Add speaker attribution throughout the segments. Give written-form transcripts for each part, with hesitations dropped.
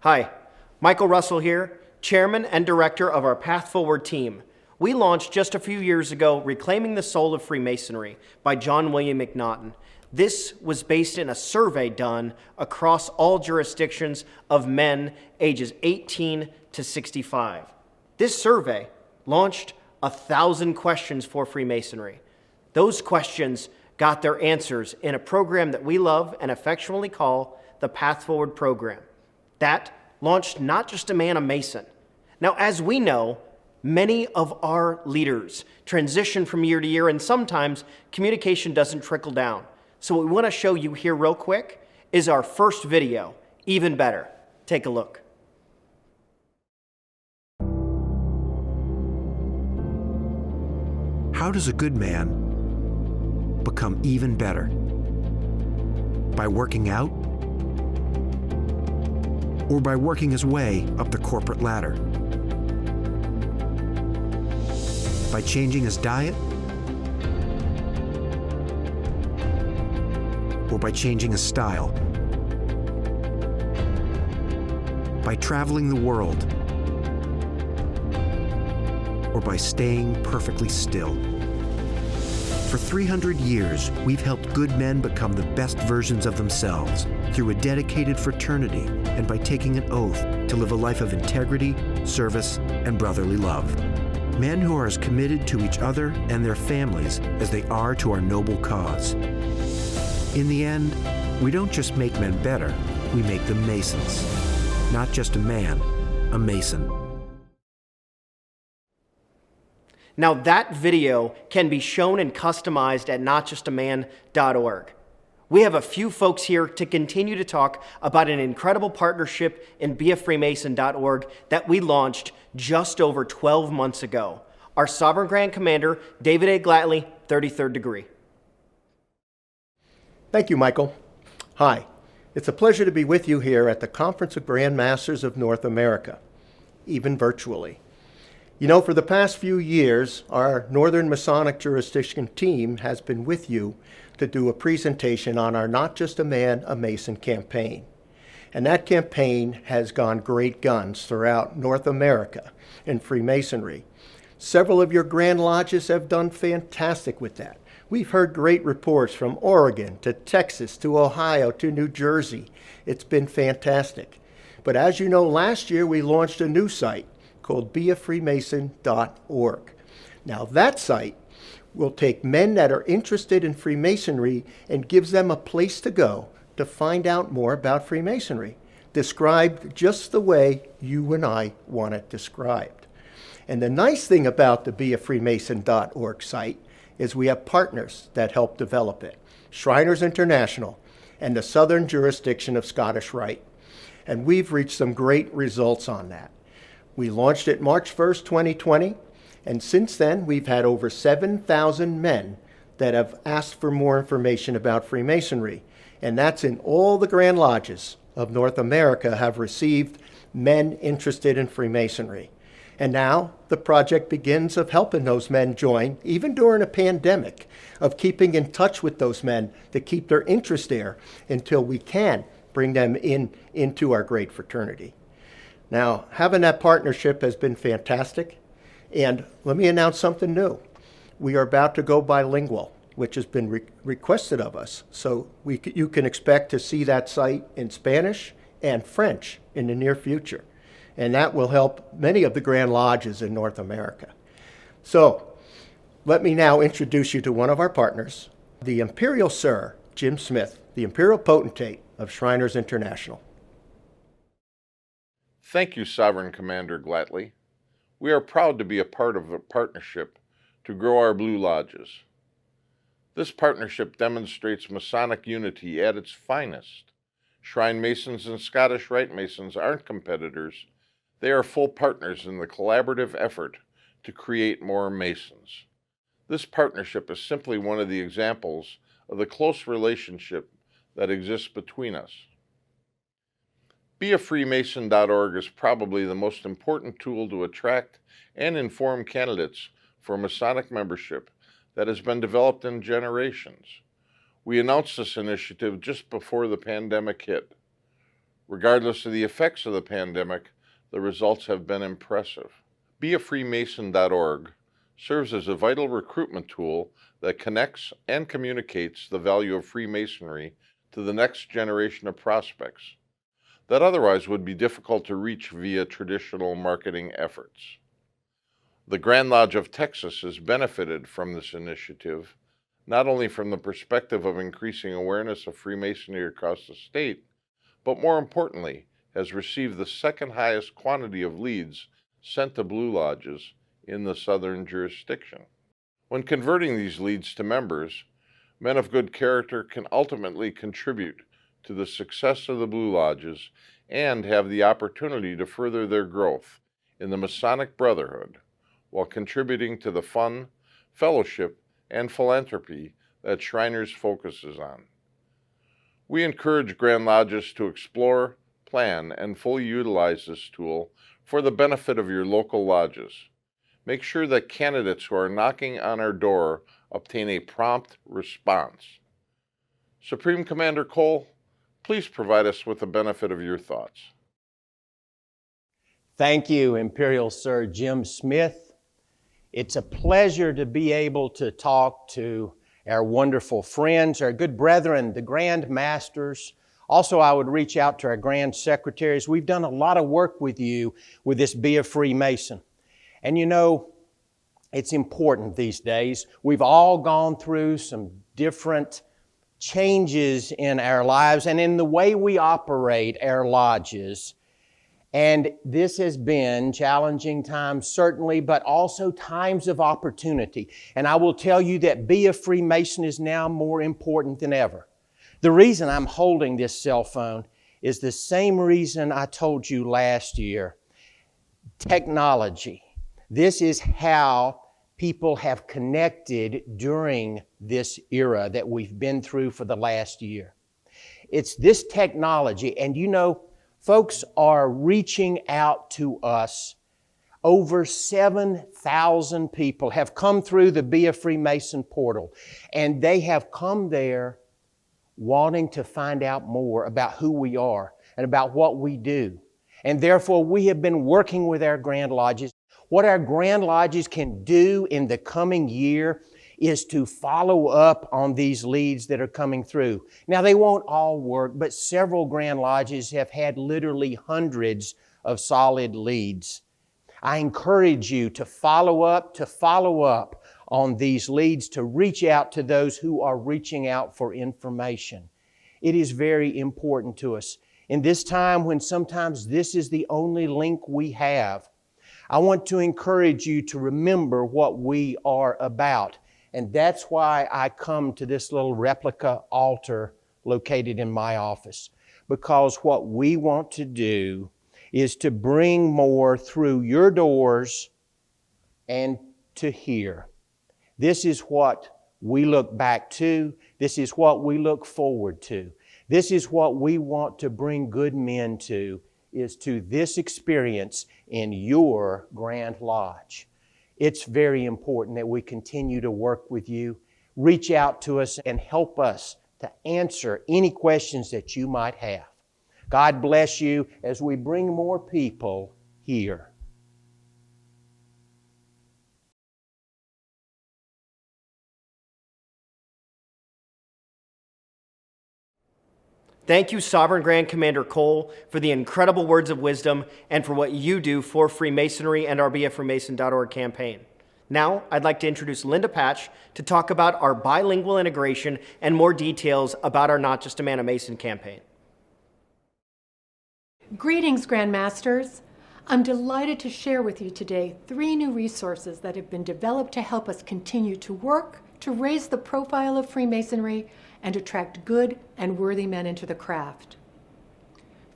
Speaker 1: Hi, Michael Russell here, Chairman and Director of our Path Forward team. We launched just a few years ago Reclaiming the Soul of Freemasonry by John William McNaughton. This was based in a survey done across all jurisdictions of men ages 18 to 65. This survey launched 1,000 questions for Freemasonry. Those questions got their answers in a program that we love and affectionately call the Path Forward program. That launched Not Just a Man, a Mason. Now, as we know, many of our leaders transition from year to year, and sometimes communication doesn't trickle down. So what we want to show you here real quick is our first video, Even Better. Take a look.
Speaker 2: How does a good man become even better? By working out? Or by working his way up the corporate ladder? By changing his diet? Or by changing his style? By traveling the world? Or by staying perfectly still? For 300 years, we've helped good men become the best versions of themselves through a dedicated fraternity and by taking an oath to live a life of integrity, service, and brotherly love. Men who are as committed to each other and their families as they are to our noble cause. In the end, we don't just make men better, we make them Masons. Not just a man, a Mason.
Speaker 1: Now that video can be shown and customized at notjustaman.org. We have a few folks here to continue to talk about an incredible partnership in BeAFreemason.org that we launched just over 12 months ago. Our Sovereign Grand Commander, David A. Glatley, 33rd degree.
Speaker 3: Thank you, Michael. Hi, it's a pleasure to be with you here at the Conference of Grand Masters of North America, even virtually. You know, for the past few years, our Northern Masonic Jurisdiction team has been with you to do a presentation on our Not Just a Man, a Mason campaign. And that campaign has gone great guns throughout North America in Freemasonry. Several of your Grand Lodges have done fantastic with that. We've heard great reports from Oregon to Texas to Ohio to New Jersey. It's been fantastic. But as you know, last year we launched a new site called BeAFreemason.org. Now that site will take men that are interested in Freemasonry and gives them a place to go to find out more about Freemasonry, described just the way you and I want it described. And the nice thing about the BeAFreemason.org site is we have partners that help develop it. Shriners International and the Southern Jurisdiction of Scottish Rite. And we've reached some great results on that. We launched it March 1st, 2020, and since then we've had over 7,000 men that have asked for more information about Freemasonry, and that's in all the Grand Lodges of North America have received men interested in Freemasonry. And now the project begins of helping those men join, even during a pandemic, of keeping in touch with those men to keep their interest there until we can bring them into our great fraternity. Now, having that partnership has been fantastic, and let me announce something new. We are about to go bilingual, which has been requested of us, so you can expect to see that site in Spanish and French in the near future, and that will help many of the Grand Lodges in North America. So, let me now introduce you to one of our partners, the Imperial Sir, Jim Smith, the Imperial Potentate of Shriners International.
Speaker 4: Thank you, Sovereign Commander Glatley. We are proud to be a part of a partnership to grow our Blue Lodges. This partnership demonstrates Masonic unity at its finest. Shrine Masons and Scottish Rite Masons aren't competitors. They are full partners in the collaborative effort to create more Masons. This partnership is simply one of the examples of the close relationship that exists between us. BeAFreemason.org is probably the most important tool to attract and inform candidates for Masonic membership that has been developed in generations. We announced this initiative just before the pandemic hit. Regardless of the effects of the pandemic, the results have been impressive. BeAFreemason.org serves as a vital recruitment tool that connects and communicates the value of Freemasonry to the next generation of prospects that otherwise would be difficult to reach via traditional marketing efforts. The Grand Lodge of Texas has benefited from this initiative, not only from the perspective of increasing awareness of Freemasonry across the state, but more importantly, has received the second highest quantity of leads sent to Blue Lodges in the southern jurisdiction. When converting these leads to members, men of good character can ultimately contribute to the success of the Blue Lodges and have the opportunity to further their growth in the Masonic Brotherhood while contributing to the fun, fellowship, and philanthropy that Shriners focuses on. We encourage Grand Lodges to explore, plan, and fully utilize this tool for the benefit of your local lodges. Make sure that candidates who are knocking on our door obtain a prompt response. Supreme Commander Cole, please provide us with the benefit of your thoughts.
Speaker 5: Thank you, Imperial Sir Jim Smith. It's a pleasure to be able to talk to our wonderful friends, our good brethren, the Grand Masters. Also, I would reach out to our Grand Secretaries. We've done a lot of work with you with this Be a Freemason. And you know, it's important these days. We've all gone through some different changes in our lives and in the way we operate our lodges. And this has been challenging times, certainly, but also times of opportunity. And I will tell you that Be a Freemason is now more important than ever. The reason I'm holding this cell phone is the same reason I told you last year. Technology. This is how people have connected during this era that we've been through for the last year. It's this technology, and you know, folks are reaching out to us. Over 7,000 people have come through the Be a Freemason portal, and they have come there wanting to find out more about who we are and about what we do. And therefore, we have been working with our Grand Lodges. What our Grand Lodges can do in the coming year is to follow up on these leads that are coming through. Now, they won't all work, but several Grand Lodges have had literally hundreds of solid leads. I encourage you to follow up on these leads, to reach out to those who are reaching out for information. It is very important to us. In this time when sometimes this is the only link we have, I want to encourage you to remember what we are about. And that's why I come to this little replica altar located in my office. Because what we want to do is to bring more through your doors and to here. This is what we look back to. This is what we look forward to. This is what we want to bring good men to, is to this experience in your Grand Lodge. It's very important that we continue to work with you. Reach out to us and help us to answer any questions that you might have. God bless you as we bring more people here.
Speaker 1: Thank you, Sovereign Grand Commander Cole, for the incredible words of wisdom and for what you do for Freemasonry and our BeAFreemason.org campaign. Now, I'd like to introduce Linda Patch to talk about our bilingual integration and more details about our Not Just a Man, a Mason campaign.
Speaker 6: Greetings, Grand Masters. I'm delighted to share with you today 3 new resources that have been developed to help us continue to work to raise the profile of Freemasonry and attract good and worthy men into the craft.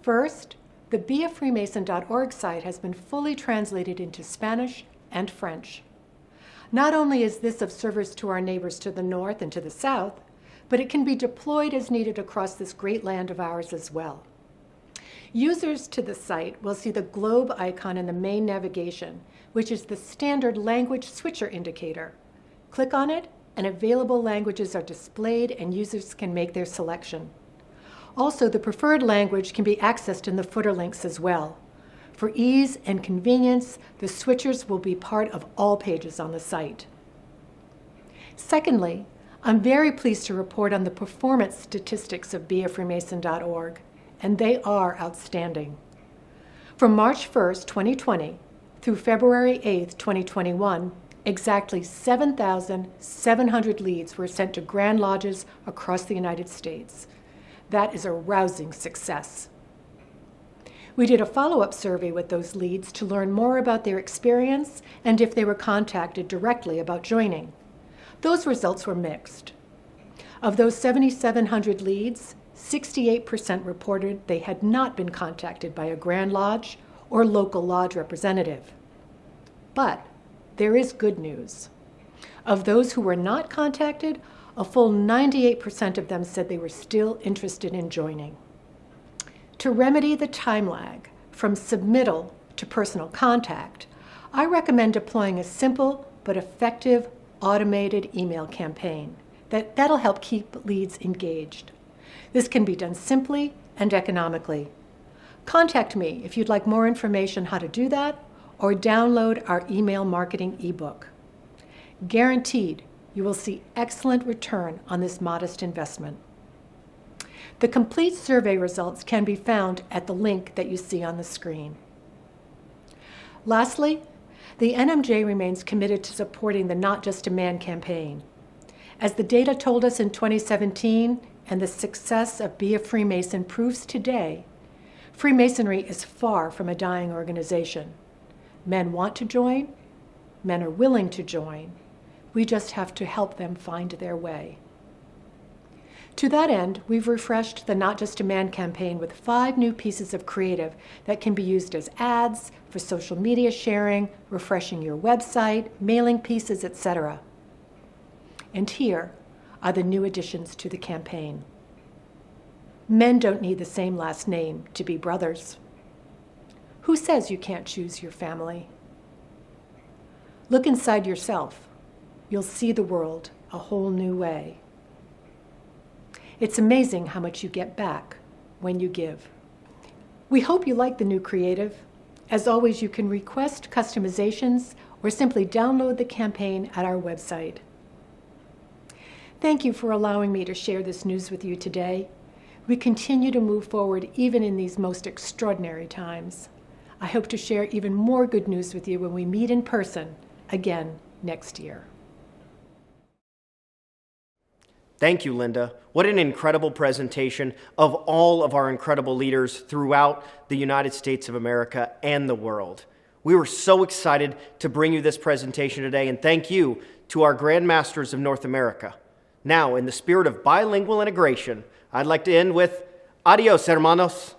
Speaker 6: First, the BeAFreemason.org site has been fully translated into Spanish and French. Not only is this of service to our neighbors to the north and to the south, but it can be deployed as needed across this great land of ours as well. Users to the site will see the globe icon in the main navigation, which is the standard language switcher indicator. Click on it, and available languages are displayed and users can make their selection. Also, the preferred language can be accessed in the footer links as well. For ease and convenience, the switchers will be part of all pages on the site. Secondly, I'm very pleased to report on the performance statistics of BeAFreemason.org, and they are outstanding. From March 1st, 2020 through February 8th, 2021, exactly 7,700 leads were sent to Grand Lodges across the United States. That is a rousing success. We did a follow-up survey with those leads to learn more about their experience and if they were contacted directly about joining. Those results were mixed. Of those 7,700 leads, 68% reported they had not been contacted by a Grand Lodge or local lodge representative. But there is good news. Of those who were not contacted, a full 98% of them said they were still interested in joining. To remedy the time lag from submittal to personal contact, I recommend deploying a simple but effective automated email campaign that'll help keep leads engaged. This can be done simply and economically. Contact me if you'd like more information how to do that, or download our email marketing ebook. Guaranteed, you will see excellent return on this modest investment. The complete survey results can be found at the link that you see on the screen. Lastly, the NMJ remains committed to supporting the Not Just a Man campaign. As the data told us in 2017 and the success of Be a Freemason proves today, Freemasonry is far from a dying organization. Men want to join, men are willing to join. We just have to help them find their way. To that end, we've refreshed the Not Just a Man campaign with 5 new pieces of creative that can be used as ads, for social media sharing, refreshing your website, mailing pieces, etc. And here are the new additions to the campaign. Men don't need the same last name to be brothers. Who says you can't choose your family? Look inside yourself. You'll see the world a whole new way. It's amazing how much you get back when you give. We hope you like the new creative. As always, you can request customizations or simply download the campaign at our website. Thank you for allowing me to share this news with you today. We continue to move forward even in these most extraordinary times. I hope to share even more good news with you when we meet in person again next year.
Speaker 1: Thank you, Linda. What an incredible presentation of all of our incredible leaders throughout the United States of America and the world. We were so excited to bring you this presentation today, and thank you to our Grand Masters of North America. Now, in the spirit of bilingual integration, I'd like to end with adios, hermanos.